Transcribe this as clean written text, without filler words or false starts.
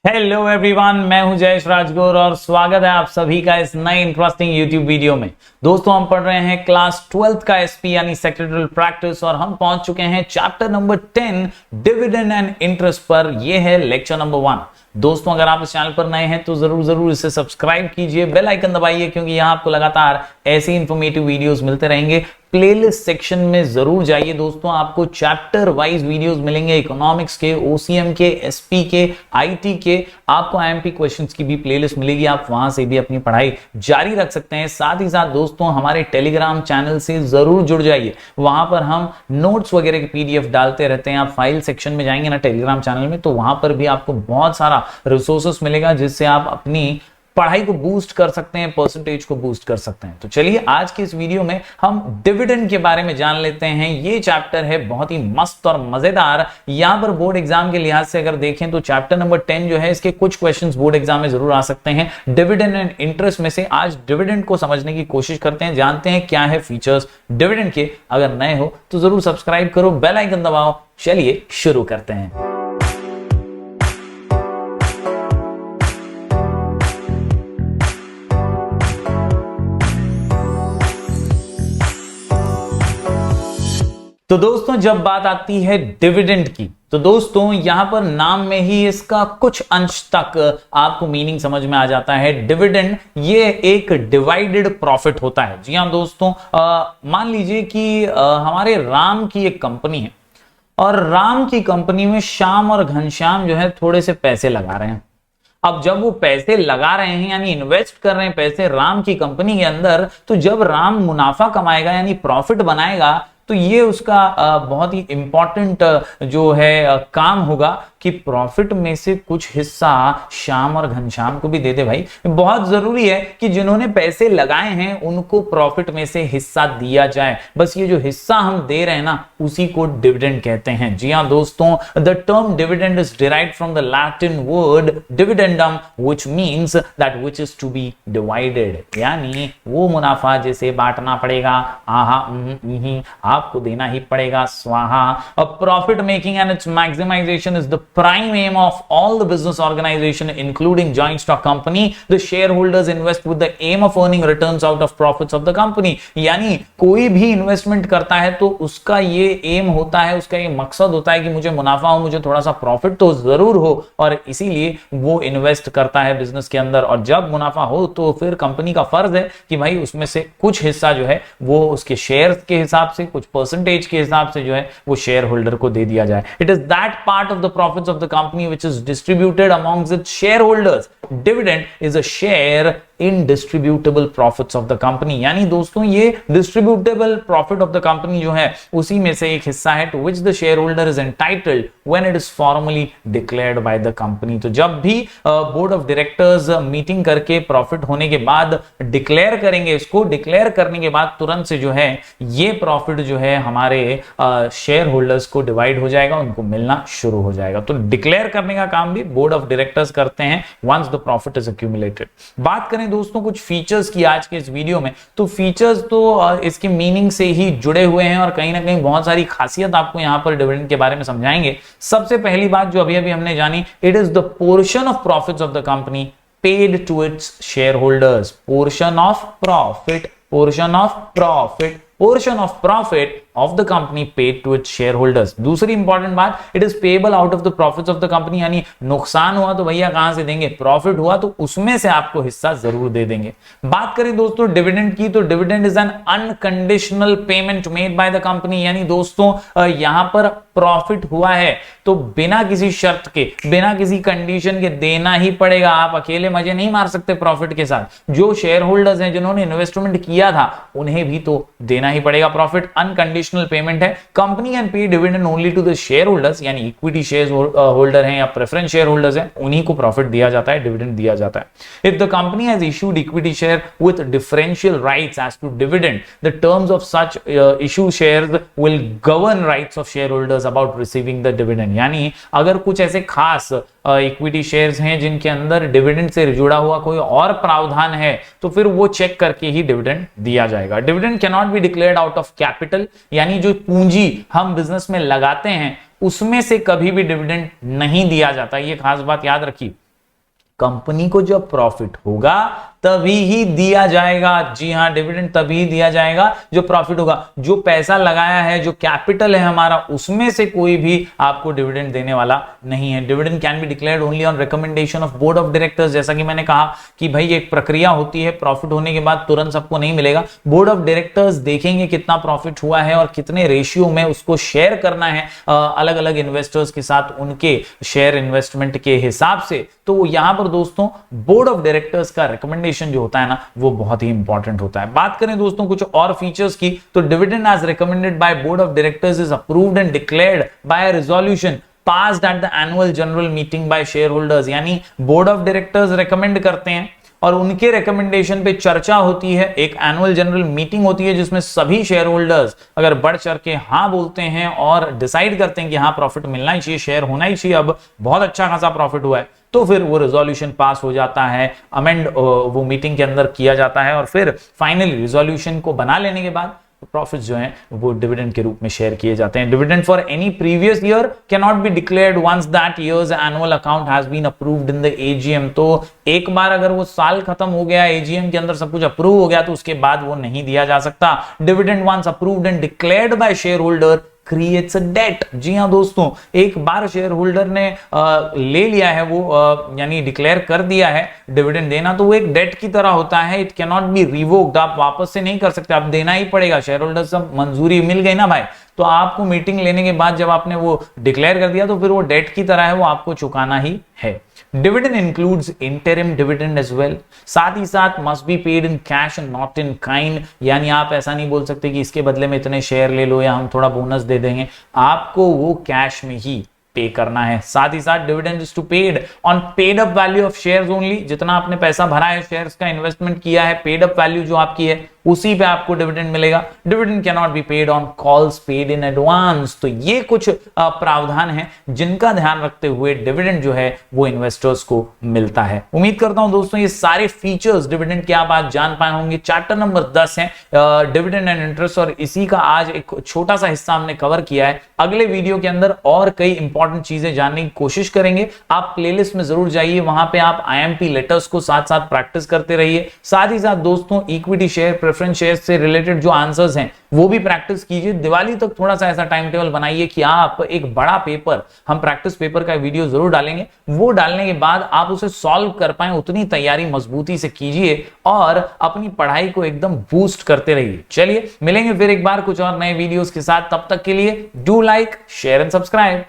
Hello everyone, मैं हूं जयेश राजगुर और स्वागत है आप सभी का इस नए इंटरेस्टिंग यूट्यूब वीडियो में। दोस्तों, हम पढ़ रहे हैं क्लास 12th का एसपी यानी सेक्रेटरियल प्रैक्टिस और हम पहुंच चुके हैं chapter number 10 dividend and interest पर। यह है लेक्चर नंबर 1। दोस्तों, अगर आप इस चैनल पर नए हैं तो जरूर इसे सब्सक्राइब कीजिए, बेल आइकन दबाइए, क्योंकि यहां आपको लगातार ऐसे इंफॉर्मेटिव वीडियोस मिलते रहेंगे। प्लेलिस्ट सेक्शन में जरूर जाइए दोस्तों, आपको चैप्टर वाइज वीडियोस मिलेंगे, इकोनॉमिक्स के, ओसीएम के, एसपी के, आईटी के, आपको आईएमपी क्वेश्चंस की भी प्लेलिस्ट मिलेगी। आप वहां से भी अपनी पढ़ाई जारी रख सकते हैं। साथ ही साथ दोस्तों, हमारे टेलीग्राम चैनल से जरूर जुड़ जाइए, वहां पर हम नोट्स वगैरह के पीडीएफ डालते रहते हैं। आप फाइल सेक्शन में जाएंगे ना टेलीग्राम चैनल में, तो वहां पर भी आपको बहुत सारा रिसोर्सेस मिलेगा जिससे आप अपनी पढ़ाई को बूस्ट कर सकते हैं, परसेंटेज को बूस्ट कर सकते हैं। तो चलिए आज के इस वीडियो में हम डिविडेंड के बारे में जान लेते हैं। ये चैप्टर है बहुत ही मस्त और मजेदार। यहां पर बोर्ड एग्जाम के लिहाज से अगर देखें तो चैप्टर नंबर 10 जो है, इसके कुछ क्वेश्चंस बोर्ड एग्जाम में जरूर आ सकते हैं। डिविडेंड एंड इंटरेस्ट में से आज डिविडेंड को समझने की कोशिश करते हैं, जानते हैं क्या है फीचर्स डिविडेंड के। अगर नए हो तो जरूर सब्सक्राइब करो, बेल आइकन दबाओ। चलिए शुरू करते हैं। तो दोस्तों, जब बात आती है डिविडेंड की, तो दोस्तों यहां पर नाम में ही इसका कुछ अंश तक आपको मीनिंग समझ में आ जाता है। डिविडेंड ये एक डिवाइडेड प्रॉफिट होता है। जी हां दोस्तों, मान लीजिए कि हमारे राम की एक कंपनी है और राम की कंपनी में श्याम और घनश्याम जो है थोड़े से पैसे लगा रहे हैं। अब जब वो पैसे लगा रहे हैं यानी इन्वेस्ट कर रहे हैं पैसे राम की कंपनी के अंदर, तो जब राम मुनाफा कमाएगा यानी प्रॉफिट बनाएगा, तो ये उसका बहुत ही इंपॉर्टेंट जो है काम होगा कि प्रॉफिट में से कुछ हिस्सा श्याम और घनश्याम को भी दे दे। भाई, बहुत जरूरी है कि जिन्होंने पैसे लगाए हैं उनको प्रॉफिट में से हिस्सा दिया जाए। बस ये जो हिस्सा हम दे रहे हैं ना, उसी को डिविडेंड कहते हैं। जी हां दोस्तों, the term dividend is derived from the Latin word dividendum which means that which is to be divided, यानी वो मुनाफा जिसे बांटना पड़ेगा, आपको देना ही पड़ेगा, स्वाहा। A profit making and its maximization is the prime aim of all the business organization, including joint stock company. The shareholders invest with the aim of earning returns out of profits of the company. यानी कोई भी investment करता है तो उसका ये M होता है, उसका ये मकसद होता है कि मुझे मुनाफा हो, मुझे थोड़ा सा प्रॉफिट तो जरूर हो, और इसीलिए वो इन्वेस्ट करता है बिजनेस के अंदर। और जब मुनाफा हो तो फिर कंपनी का फर्ज है कि भाई उसमें से कुछ हिस्सा जो है वो उसके शेयर के हिसाब से, कुछ परसेंटेज के हिसाब से जो है वो शेयर होल्डर को दे दिया जाए। It is that part of the profits of the company which is distributed amongst its shareholders. Dividend is a share in distributable profits of the company, यानी दोस्तों ये distributable profit of the company जो है उसी में से एक हिस्सा है, to which the shareholder is entitled when it is formally declared by the company. तो जब भी बोर्ड ऑफ डायरेक्टर्स मीटिंग करके प्रॉफिट होने के बाद डिक्लेयर करेंगे, इसको डिक्लेयर करने के बाद तुरंत से जो है ये प्रॉफिट जो है हमारे शेयर होल्डर्स को डिवाइड हो जाएगा, उनको मिलना शुरू हो जाएगा। तो डिक्लेयर करने का काम भी बोर्ड ऑफ डायरेक्टर्स करते हैं once the profit is accumulated. बात करें दोस्तों कुछ फीचर्स की आज के इस वीडियो में, तो फीचर्स तो इसके मीनिंग से ही जुड़े हुए हैं और कहीं ना कहीं बहुत सारी खासियत आपको यहां पर डिविडेंड के बारे में समझाएंगे। सबसे पहली बात जो अभी हमने जानी, it is the portion of profits of the company paid to its shareholders. Portion of profit, portion of profit, portion of profit of the company paid to its shareholders। दूसरी इंपॉर्टेंट बात, it is payable out of the profits of the company, यानी नुकसान हुआ तो भैया कहां से देंगे, प्रॉफिट हुआ तो उसमें से आपको हिस्सा जरूर दे देंगे। बात करें दोस्तों डिविडेंड की, तो dividend is an unconditional payment made by the company, यानी दोस्तों यहां पर प्रॉफिट हुआ है तो बिना किसी शर्त के, बिना किसी कंडीशन के देना ही पड़ेगा। आप अकेले मजे नहीं मार सकते प्रॉफिट के साथ। जो शेयर होल्डर्स हैं जिन्होंने इन्वेस्टमेंट किया था उन्हें भी तो देना ही पड़ेगा प्रॉफिट। अनकंडीशनल पेमेंट है। Company can pay dividend only to the shareholders, यानी इक्विटी शेयर होल्डर हैं या प्रेफरेंस शेयर होल्डर्स हैं, उन्हीं को प्रॉफिट दिया जाता है, डिविडेंड दिया जाता है। If the company has issued equity share with differential rights as to dividend, the terms of such issue shares will govern rights of shareholders about receiving the dividend. यानी अगर कुछ ऐसे खास इक्विटी शेयर्स हैं जिनके अंदर dividend से जुड़ा हुआ कोई और प्रावधान है, तो फिर वो चेक करके ही डिविडेंड दिया जाएगा। Dividend can not be declared out of capital, यानी जो पूंजी हम बिजनेस में लगाते हैं उसमें से कभी भी डिविडेंड नहीं दिया जाता। ये खास बात याद रखिए। कंपनी को जब प्रॉफिट होगा तभी ही दिया जाएगा। जी हां, डिविडेंड तभी दिया जाएगा जो प्रॉफिट होगा। जो पैसा लगाया है, जो कैपिटल है हमारा, उसमें से कोई भी आपको डिविडेंड देने वाला नहीं है। Dividend can be declared only on recommendation of board of directors. जैसा कि मैंने कहा कि भाई एक प्रक्रिया होती है, प्रॉफिट होने के बाद तुरंत सबको नहीं मिलेगा। बोर्ड ऑफ डायरेक्टर्स देखेंगे कितना प्रॉफिट हुआ है और कितने रेशियो में उसको शेयर करना है अलग अलग इन्वेस्टर्स के साथ, उनके शेयर इन्वेस्टमेंट के हिसाब से। तो यहां पर दोस्तों बोर्ड ऑफ डायरेक्टर्स का रिकमेंडेशन जो होता है ना, वो बहुत ही इंपॉर्टेंट होता है। बात करें दोस्तों कुछ और फीचर्स की, तो dividend as recommended by board of directors is approved and declared by a resolution passed at the annual general meeting by shareholders। यानी बोर्ड ऑफ डायरेक्टर्स रेकमेंड करते हैं और उनके रिकमेंडेशन पे चर्चा होती है, एक एनुअल जनरल मीटिंग होती है जिसमें सभी शेयर होल्डर्स अगर बढ़ चढ़ के हाँ बोलते हैं और डिसाइड करते हैं कि हाँ प्रॉफिट मिलना ही चाहिए, शेयर होना ही चाहिए, अब बहुत अच्छा खासा प्रॉफिट हुआ है, तो फिर वो रेजोल्यूशन पास हो जाता है, अमेंड वो मीटिंग के अंदर किया जाता है और फिर फाइनली रेजोल्यूशन को बना लेने के बाद प्रॉफिट जो है वो डिविडेंड के रूप में शेयर किए जाते हैं। Dividend for any previous year can not be declared once that year's annual account has been approved in the AGM. तो एक बार अगर वो साल खत्म हो गया, एजीएम के अंदर सब कुछ अप्रूव हो गया, तो उसके बाद वो नहीं दिया जा सकता। Dividend once approved and declared by shareholder creates a date. जी हां दोस्तों, एक बार शेयर होल्डर ने ले लिया है वो यानी डिक्लेयर कर दिया है डिविडेंड देना, तो वो एक डेट की तरह होता है। It can not B revoked, आप वापस से नहीं कर सकते, आप देना ही पड़ेगा। शेयर होल्डर सब मंजूरी मिल गई ना भाई, तो आपको मीटिंग लेने के बाद जब आपने वो डिक्लेयर कर दिया तो फिर वो डेट की तरह है, वो आपको चुकाना ही है। Dividend includes interim dividend as well. साथ ही साथ must be paid in cash and not in kind. यानी आप ऐसा नहीं बोल सकते कि इसके बदले में इतने शेयर ले लो या हम थोड़ा बोनस दे देंगे, आपको वो कैश में ही पे करना है। साथ ही साथ dividend is to paid on paid up value of shares only. जितना आपने पैसा भरा है, शेयर्स का इन्वेस्टमेंट किया है, पेड अप वैल्यू जो आपकी है उसी पे आपको डिविडेंड मिलेगा। Dividend can not be paid on calls paid in advance. तो ये कुछ प्रावधान है जिनका ध्यान रखते हुए डिविडेंड जो है वो इन्वेस्टर्स को मिलता है। उम्मीद करता हूं दोस्तों ये सारे फीचर्स डिविडेंड के आप आज जान पाए होंगे। चैप्टर नंबर 10 है डिविडेंड एंड इंटरेस्ट, और इसी का आज एक छोटा सा हिस्सा हमने कवर किया है। अगले वीडियो के अंदर और कई इंपॉर्टेंट चीजें जानने की कोशिश करेंगे। आप प्लेलिस्ट में जरूर जाइए, वहां पे आप आईएमपी लेटर्स को साथ साथ प्रैक्टिस करते रहिए। साथ ही साथ दोस्तों इक्विटी शेयर, प्रेफरेंस शेयर से रिलेटेड जो आंसर्स हैं वो भी प्रैक्टिस कीजिए। दिवाली तक थोड़ा सा ऐसा टाइम टेबल बनाइए कि आप एक बड़ा पेपर, हम प्रैक्टिस पेपर का वीडियो जरूर डालेंगे, वो डालने के बाद आप उसे सॉल्व कर पाए, उतनी तैयारी मजबूती से कीजिए और अपनी पढ़ाई को एकदम बूस्ट करते रहिए। चलिए मिलेंगे फिर एक बार कुछ और नए वीडियोस के साथ, तब तक के लिए do like, share and subscribe.